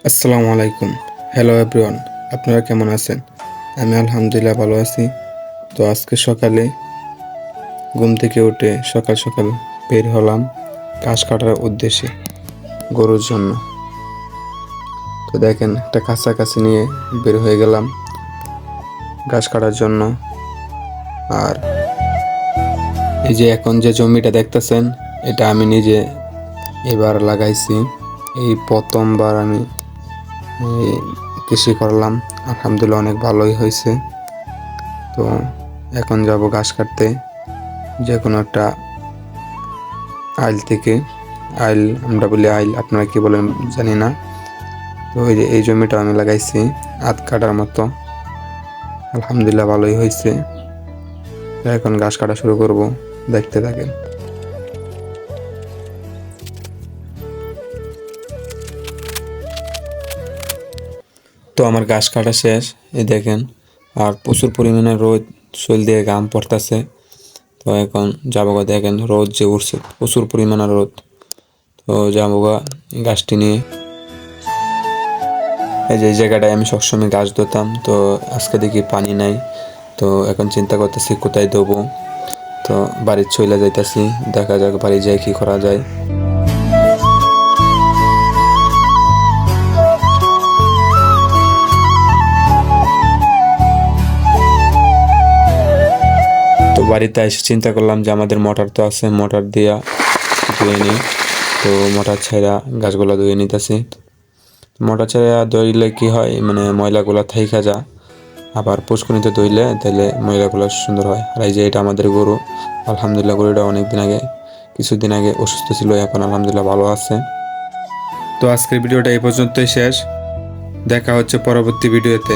আসসালামু আলাইকুম। Hello everyone, আপনারা কেমন আছেন? আমি আলহামদুলিল্লাহ ভালো আছি। তো আজকে সকালে ঘুম থেকে উঠে সকাল সকাল বের হলাম ঘাস কাটার উদ্দেশ্যে গরুর জন্য। তো দেখেন একটা কাছাকাছি নিয়ে বের হয়ে গেলাম ঘাস কাটার জন্য। আর এই যে এখন যে জমিটা দেখতেছেন, এটা আমি নিজে এবার লাগাইছি। এই প্রথমবার আমি এই কৃষি করলাম, আলহামদুলিল্লাহ অনেক ভালোই হয়েছে। তো এখন যাব ঘাস কাটতে যে কোনো একটা আইল থেকে। আইল আমরা বলি আইল, আপনারা কি বলেন জানি না। তো ওই যে এই জমিটা আমি লাগাইছি আধ কাটার মতো, আলহামদুলিল্লাহ ভালোই হয়েছে। এখন ঘাস কাটা শুরু করব, দেখতে থাকেন। তো আমার ঘাস কাটা শেষ, এই দেখেন। আর প্রচুর পরিমাণে রোদ, শরীর দিয়ে ঘাম পড়তেছে। তো এখন যাবো গা, দেখেন রোদ যে উঠছে, প্রচুর পরিমাণে রোদ। তো যাবো গা গাছটি নিয়ে। এই যে এই জায়গাটায় আমি সবসময় গাছ ধরতাম, তো আজকে দেখি পানি নাই। তো এখন চিন্তা করতেছি কোথায় দেবো। তো বাড়ির চলে যাইতেছি, দেখা যাক বাড়ি যাই কি করা যায়। তো বাড়িতে এসে চিন্তা করলাম যে আমাদের মোটর তো আছে, মোটর দিয়া ধুয়ে নিই। তো মোটর ছাইরা গাছগুলো ধুয়ে নিতেছি। মোটর ছাইরা ধুইলে কি হয়, মানে ময়লাগুলো থাইকা যা। আবার পুষ্কুনিতে ধুইলে তাহলে ময়লাগুলো সুন্দর হয়। আর এই যে এটা আমাদের গরু, আলহামদুলিল্লাহ গরুটা কিছুদিন আগে অসুস্থ ছিল, এখন আলহামদুলিল্লাহ ভালো আছে। তো আজকের ভিডিওটা এই পর্যন্তই শেষ, দেখা হচ্ছে পরবর্তী ভিডিওতে।